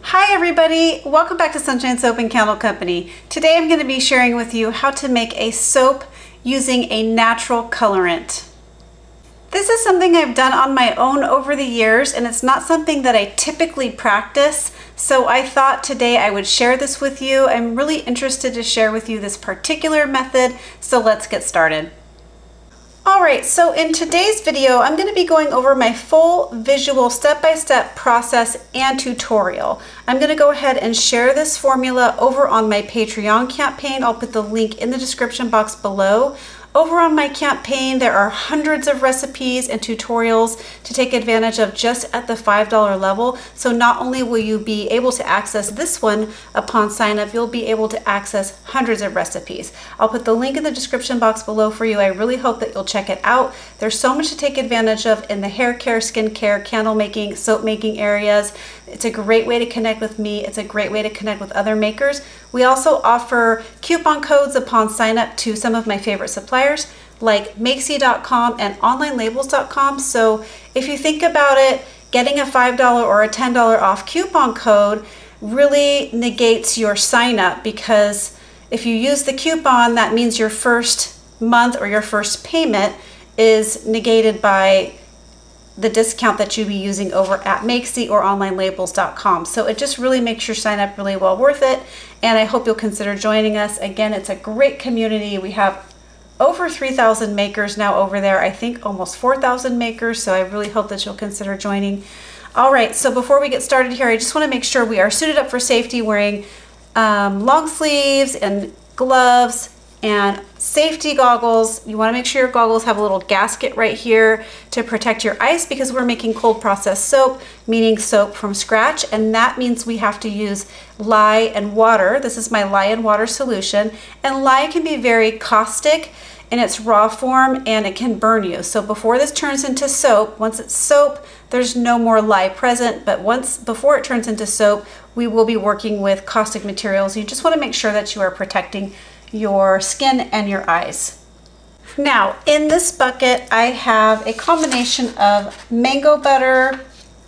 Hi everybody, welcome back to Sunshine Soap and Candle Company. Today I'm going to be sharing with you how to make a soap using a natural colorant. This is something I've done on my own over the years, and it's not something that I typically practice, so I thought today I would share this with you. I'm really interested to share with you this particular method, so let's get started. Alright, so in today's video, I'm going to be going over my full visual step-by-step process and tutorial. I'm going to go ahead and share this formula over on my Patreon campaign. I'll put the link in the description box below. Over on my campaign, there are hundreds of recipes and tutorials to take advantage of just at the $5 level. So not only will you be able to access this one upon sign up, you'll be able to access hundreds of recipes. I'll put the link in the description box below for you. I really hope that you'll check it out. There's so much to take advantage of in the hair care, skin care, candle making, soap making areas. It's a great way to connect with me. It's a great way to connect with other makers. We also offer coupon codes upon sign up to some of my favorite suppliers like Makesy.com and OnlineLabels.com. So if you think about it, getting a $5 or a $10 off coupon code really negates your sign up, because if you use the coupon, that means your first month or your first payment is negated by the discount that you'll be using over at Makesy or OnlineLabels.com. So it just really makes your sign up really well worth it, and I hope you'll consider joining us. Again, it's a great community. We have over 3,000 makers now over there. I think almost 4,000 makers, so I really hope that you'll consider joining. All right, so before we get started here, I just want to make sure we are suited up for safety, wearing long sleeves and gloves and safety goggles. You want to make sure your goggles have a little gasket right here to protect your eyes, because we're making cold processed soap, meaning soap from scratch, and that means we have to use lye and water. This is my lye and water solution, and lye can be very caustic in its raw form, and it can burn you. So before this turns into soap, once it's soap, there's no more lye present, but before it turns into soap, we will be working with caustic materials. You just want to make sure that you are protecting your skin and your eyes. Now, in this bucket, I have a combination of mango butter,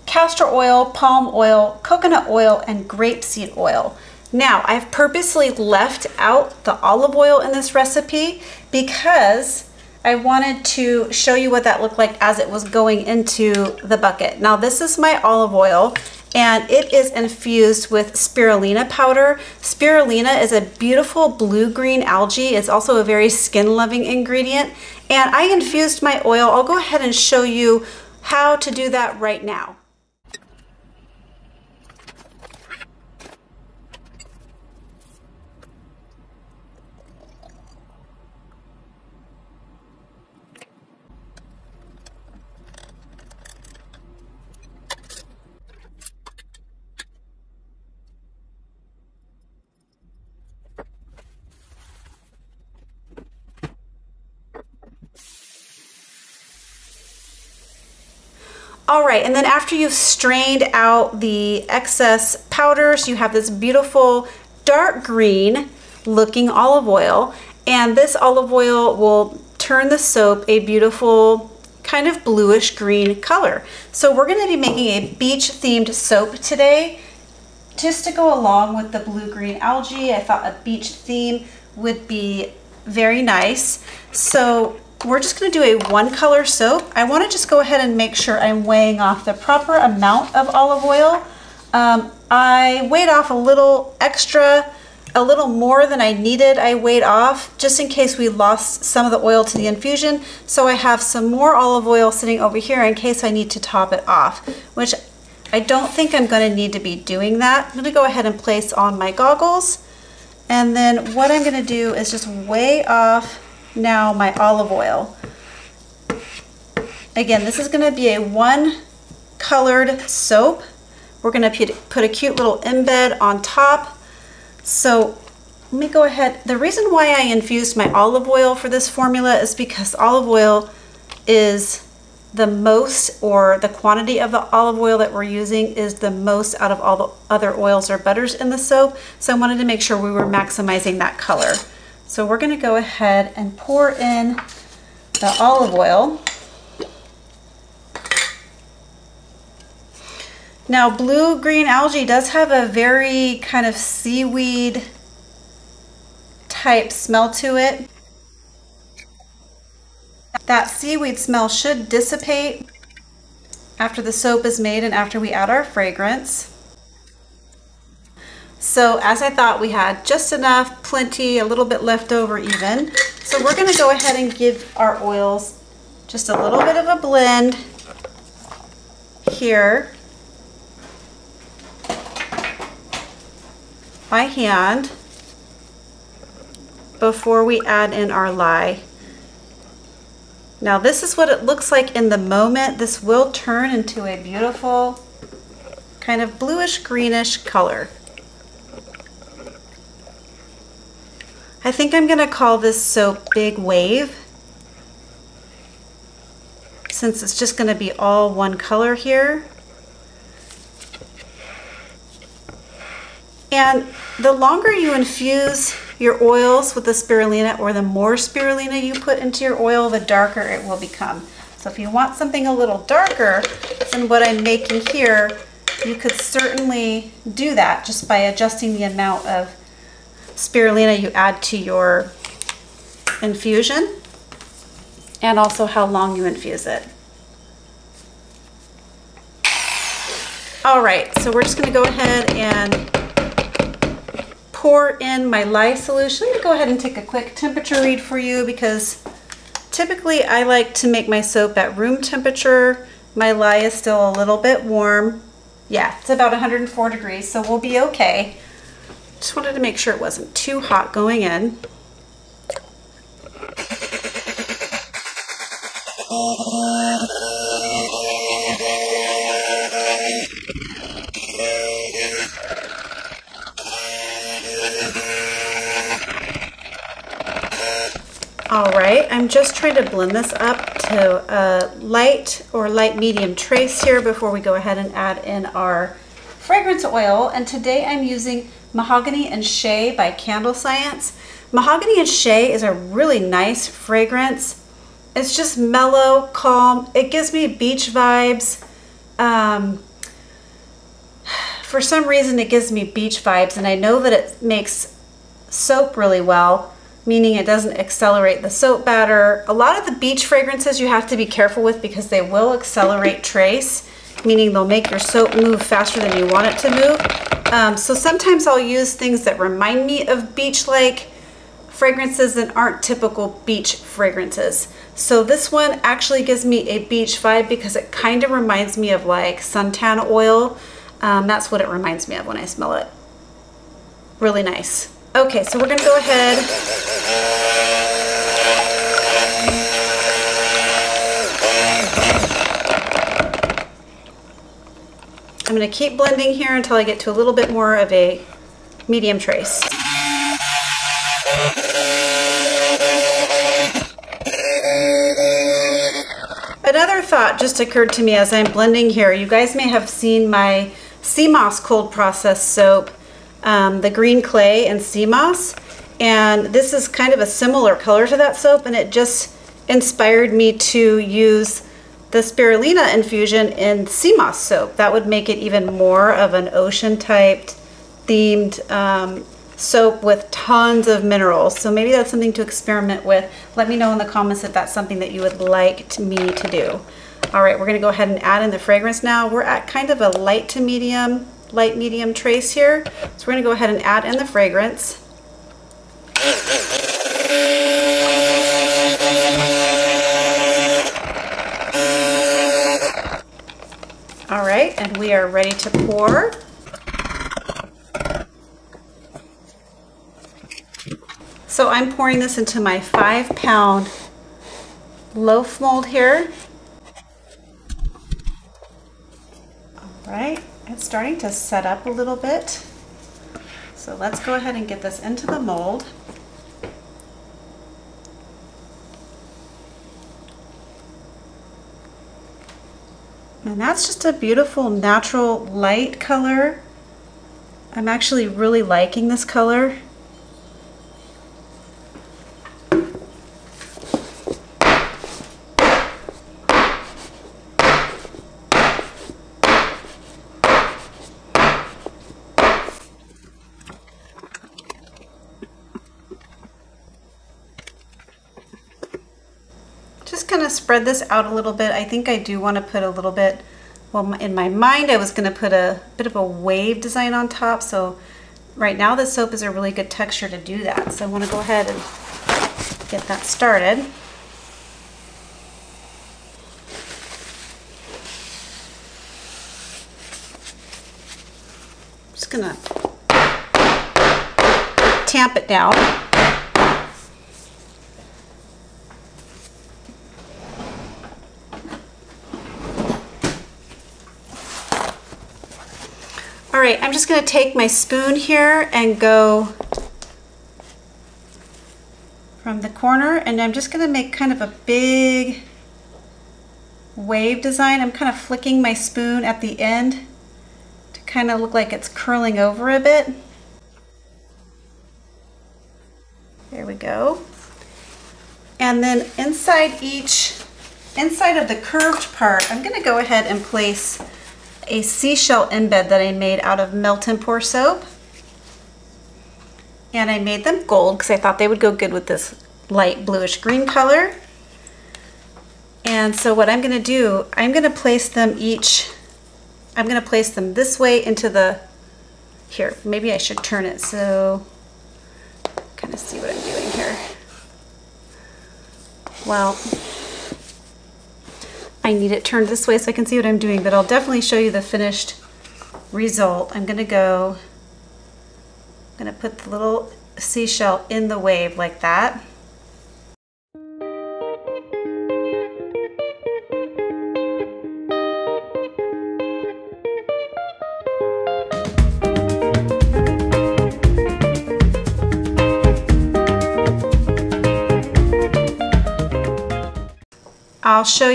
castor oil, palm oil, coconut oil, and grapeseed oil. Now, I've purposely left out the olive oil in this recipe because I wanted to show you what that looked like as it was going into the bucket. Now, this is my olive oil, and it is infused with spirulina powder. Spirulina is a beautiful blue-green algae. It's also a very skin-loving ingredient. And I infused my oil. I'll go ahead and show you how to do that right now. All right, and then after you've strained out the excess powders, you have this beautiful dark green looking olive oil, and this olive oil will turn the soap a beautiful kind of bluish green color. So we're going to be making a beach themed soap today. Just to go along with the blue-green algae, I thought a beach theme would be very nice. So we're just going to do a one color soap. I want to just go ahead and make sure I'm weighing off the proper amount of olive oil. I weighed off a little extra, a little more than I needed. I weighed off just in case we lost some of the oil to the infusion. So I have some more olive oil sitting over here in case I need to top it off, which I don't think I'm going to need to be doing that. I'm going to go ahead and place on my goggles. And then what I'm going to do is just weigh off now my olive oil. Again, this is going to be a one colored soap. We're going to put a cute little embed on top. So let me go ahead. The reason why I infused my olive oil for this formula is because olive oil is the most, or the quantity of the olive oil that we're using is the most out of all the other oils or butters in the soap. So I wanted to make sure we were maximizing that color. So we're going to go ahead and pour in the olive oil. Now, blue-green algae does have a very kind of seaweed type smell to it. That seaweed smell should dissipate after the soap is made and after we add our fragrance. So as I thought, we had just enough, plenty, a little bit left over even. So we're going to go ahead and give our oils just a little bit of a blend here by hand before we add in our lye. Now this is what it looks like in the moment. This will turn into a beautiful kind of bluish greenish color. I think I'm going to call this soap Big Wave, since it's just going to be all one color here. And the longer you infuse your oils with the spirulina, or the more spirulina you put into your oil, the darker it will become. So if you want something a little darker than what I'm making here, you could certainly do that just by adjusting the amount of spirulina you add to your infusion, and also how long you infuse it. All right, so we're just going to go ahead and pour in my lye solution. Let me go ahead and take a quick temperature read for you, because typically I like to make my soap at room temperature. My lye is still a little bit warm. Yeah, it's about 104 degrees, so we'll be okay. Just wanted to make sure it wasn't too hot going in. All right, I'm just trying to blend this up to a light or light medium trace here before we go ahead and add in our fragrance oil. And today I'm using Mahogany and Shea by Candle Science. Mahogany and Shea is a really nice fragrance. It's just mellow, calm. It gives me beach vibes. For some reason it gives me beach vibes, and I know that it makes soap really well, meaning it doesn't accelerate the soap batter. A lot of the beach fragrances you have to be careful with because they will accelerate trace, meaning they'll make your soap move faster than you want it to move. So sometimes I'll use things that remind me of beach-like fragrances that aren't typical beach fragrances. So this one actually gives me a beach vibe because it kind of reminds me of like suntan oil. That's what it reminds me of when I smell it. Really nice. Okay, so we're gonna go ahead. I'm gonna keep blending here until I get to a little bit more of a medium trace. Another thought just occurred to me as I'm blending here. You guys may have seen my sea moss cold process soap, the green clay and sea moss, and this is kind of a similar color to that soap, and it just inspired me to use the spirulina infusion in sea moss soap. That would make it even more of an ocean type themed soap with tons of minerals. So maybe that's something to experiment with. Let me know in the comments if that's something that you would like me to do. All right, we're gonna go ahead and add in the fragrance now. We're at kind of a light medium trace here. So we're gonna go ahead and add in the fragrance. All right, and we are ready to pour. So I'm pouring this into my 5-pound loaf mold here. All right, it's starting to set up a little bit. So let's go ahead and get this into the mold. And that's just a beautiful natural light color. I'm actually really liking this color. just kind of spread this out a little bit. I think I do want to put a little bit, well, in my mind I was going to put a bit of a wave design on top, so right now the soap is a really good texture to do that. So I want to go ahead and get that started. Just gonna tamp it down. All right, I'm just gonna take my spoon here and go from the corner, and I'm just gonna make kind of a big wave design. I'm kind of flicking my spoon at the end to kind of look like it's curling over a bit. There we go. And then inside of the curved part, I'm gonna go ahead and place a seashell embed that I made out of Melt and Pour soap. And I made them gold because I thought they would go good with this light bluish green color. And so what I'm gonna do, I'm gonna place them this way into the, here, maybe I should turn it so kind of see what I'm doing here. Well, I need it turned this way so I can see what I'm doing, but I'll definitely show you the finished result. I'm gonna put the little seashell in the wave like that. I'll show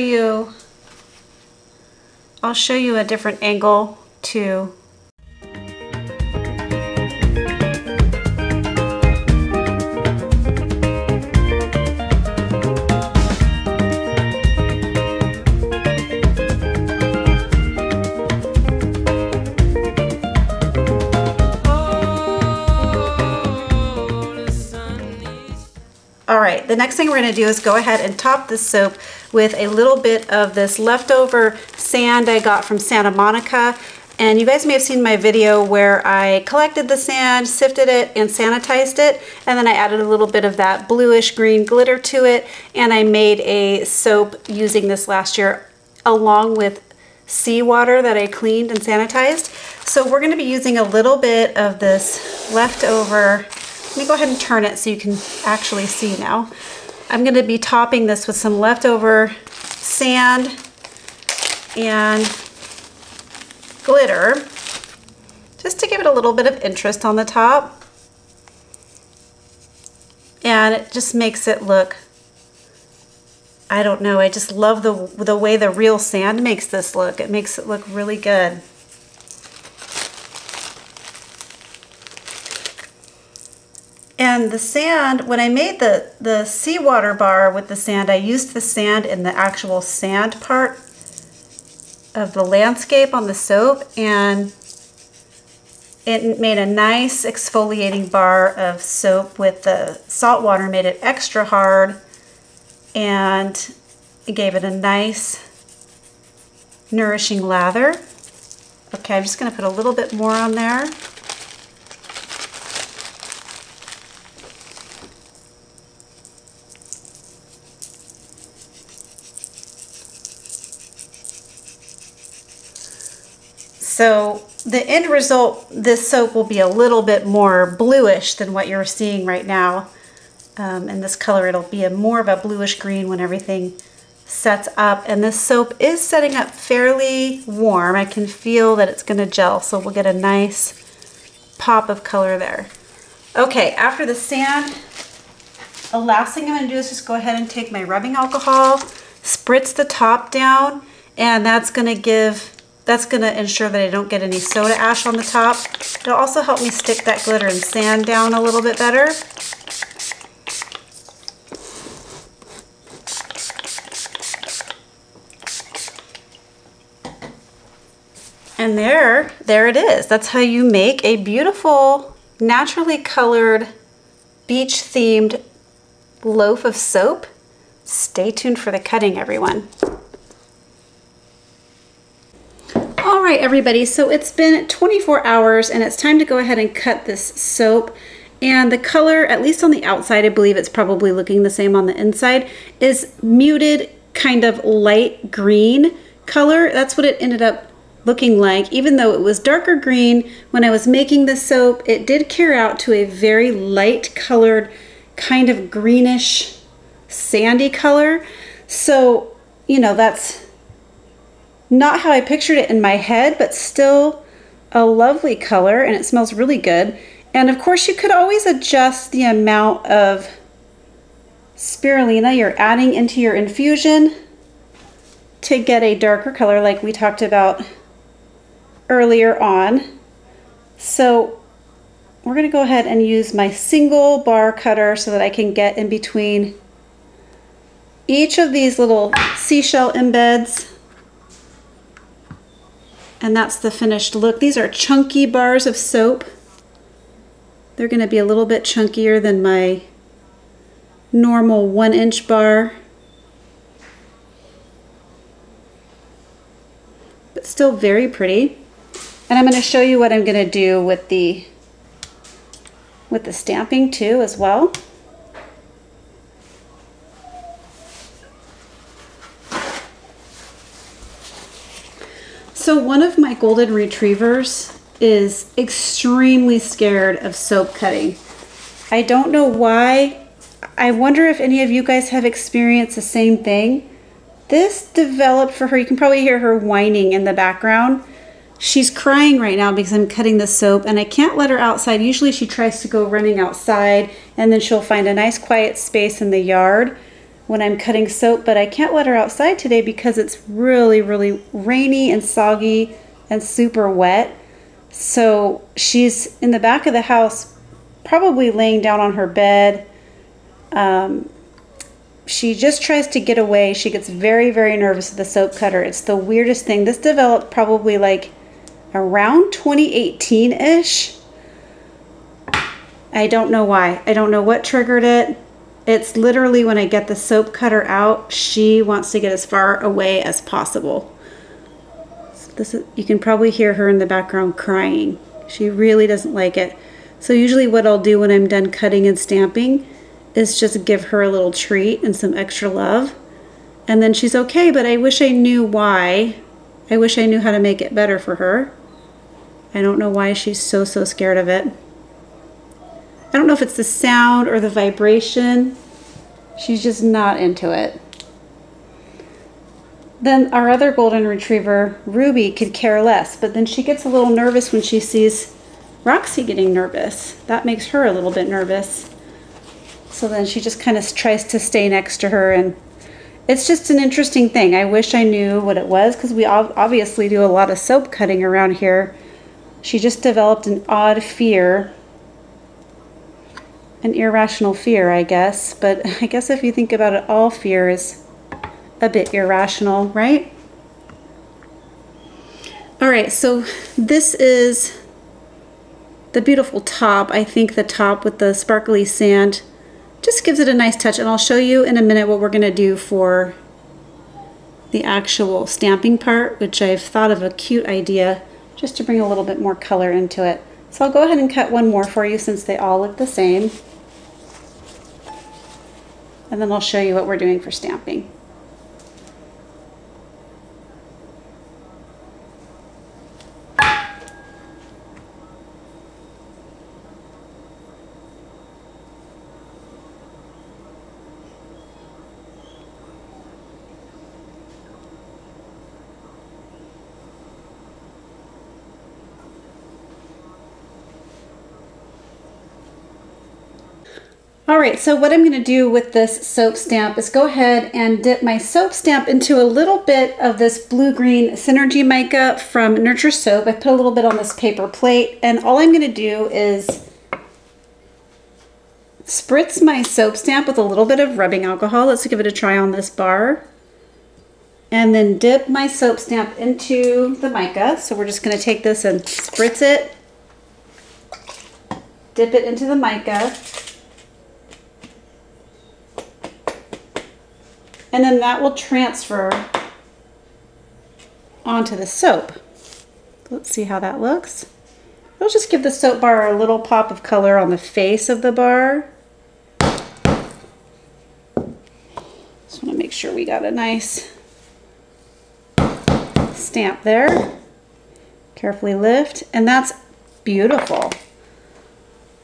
you a different angle too. All right, the next thing we're gonna do is go ahead and top this soap with a little bit of this leftover sand I got from Santa Monica. And you guys may have seen my video where I collected the sand, sifted it, and sanitized it. And then I added a little bit of that bluish green glitter to it. And I made a soap using this last year along with seawater that I cleaned and sanitized. So we're gonna be using a little bit of this leftover. Let me go ahead and turn it so you can actually see now. I'm gonna be topping this with some leftover sand and glitter, just to give it a little bit of interest on the top. And it just makes it look, I don't know, I just love the way the real sand makes this look. It makes it look really good. And the sand, when I made the seawater bar with the sand, I used the sand in the actual sand part of the landscape on the soap, and it made a nice exfoliating bar of soap with the salt water, made it extra hard, and it gave it a nice nourishing lather. Okay, I'm just gonna put a little bit more on there. So the end result, this soap will be a little bit more bluish than what you're seeing right now. In this color, it'll be more of a bluish green when everything sets up. And this soap is setting up fairly warm. I can feel that it's gonna gel, so we'll get a nice pop of color there. Okay, after the sand, the last thing I'm gonna do is just go ahead and take my rubbing alcohol, spritz the top down, and that's gonna ensure that I don't get any soda ash on the top. It'll also help me stick that glitter and sand down a little bit better. And there it is. That's how you make a beautiful, naturally colored, beach-themed loaf of soap. Stay tuned for the cutting, everyone. All right, everybody, so it's been 24 hours and it's time to go ahead and cut this soap. And the color, at least on the outside, I believe it's probably looking the same on the inside, is muted kind of light green color. That's what it ended up looking like. Even though it was darker green when I was making the soap, it did cure out to a very light colored kind of greenish sandy color. So, you know, that's not how I pictured it in my head, but still a lovely color, and it smells really good. And of course, you could always adjust the amount of spirulina you're adding into your infusion to get a darker color like we talked about earlier on. So we're going to go ahead and use my single bar cutter so that I can get in between each of these little seashell embeds. And that's the finished look. These are chunky bars of soap. They're going to be a little bit chunkier than my normal 1-inch bar, but still very pretty. And I'm going to show you what I'm going to do with the stamping too as well. So one of my golden retrievers is extremely scared of soap cutting. I don't know why. I wonder if any of you guys have experienced the same thing. This developed for her. You can probably hear her whining in the background. She's crying right now because I'm cutting the soap and I can't let her outside. Usually she tries to go running outside and then she'll find a nice quiet space in the yard when I'm cutting soap, but I can't let her outside today because it's really, really rainy and soggy and super wet. So she's in the back of the house, probably laying down on her bed. She just tries to get away. She gets very, very nervous with the soap cutter. It's the weirdest thing. This developed probably like around 2018-ish. I don't know why. I don't know what triggered it. It's literally when I get the soap cutter out, she wants to get as far away as possible. You can probably hear her in the background crying. She really doesn't like it. So usually what I'll do when I'm done cutting and stamping is just give her a little treat and some extra love. And then she's okay, but I wish I knew why. I wish I knew how to make it better for her. I don't know why she's so scared of it. I don't know if it's the sound or the vibration. She's just not into it. Then our other golden retriever, Ruby, could care less, but then she gets a little nervous when she sees Roxy getting nervous. That makes her a little bit nervous. So then she just kind of tries to stay next to her, and it's just an interesting thing. I wish I knew what it was because we obviously do a lot of soap cutting around here. She just developed an odd fear, an irrational fear, I guess. But I guess if you think about it, all fear is a bit irrational, right? All right, so this is the beautiful top. I think the top with the sparkly sand just gives it a nice touch, and I'll show you in a minute what we're gonna do for the actual stamping part, which I've thought of a cute idea just to bring a little bit more color into it. So I'll go ahead and cut one more for you since they all look the same. And then I'll show you what we're doing for stamping. All right, so what I'm going to do with this soap stamp is go ahead and dip my soap stamp into a little bit of this blue-green Synergy mica from Nurture Soap. I put a little bit on this paper plate, and all I'm going to do is spritz my soap stamp with a little bit of rubbing alcohol. Let's give it a try on this bar. And then dip my soap stamp into the mica. So we're just going to take this and spritz it, dip it into the mica. and then that will transfer onto the soap. Let's see how that looks. I'll just give the soap bar a little pop of color on the face of the bar. Just want to make sure we got a nice stamp there. Carefully lift, and that's beautiful.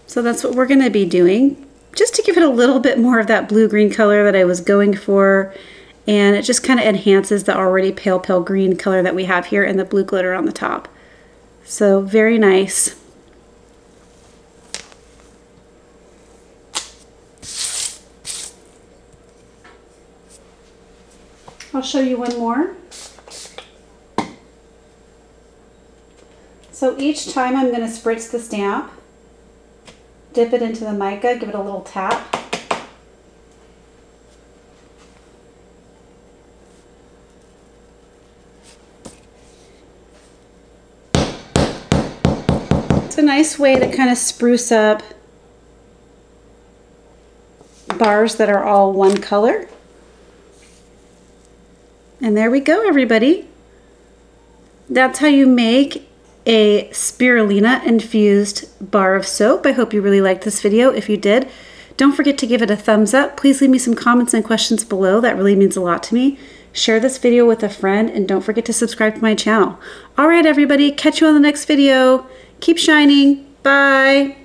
So that's what we're going to be doing, just to give it a little bit more of that blue-green color that I was going for, and it just kind of enhances the already pale green color that we have here and the blue glitter on the top. So very nice. I'll show you one more. So each time I'm going to spritz the stamp, dip it into the mica, give it a little tap. It's a nice way to kind of spruce up bars that are all one color. And there we go, everybody. That's how you make a spirulina infused bar of soap. I hope you really liked this video. If you did, don't forget to give it a thumbs up. Please leave me some comments and questions below. That really means a lot to me. Share this video with a friend, and don't forget to subscribe to my channel. All right, everybody, catch you on the next video. Keep shining. Bye.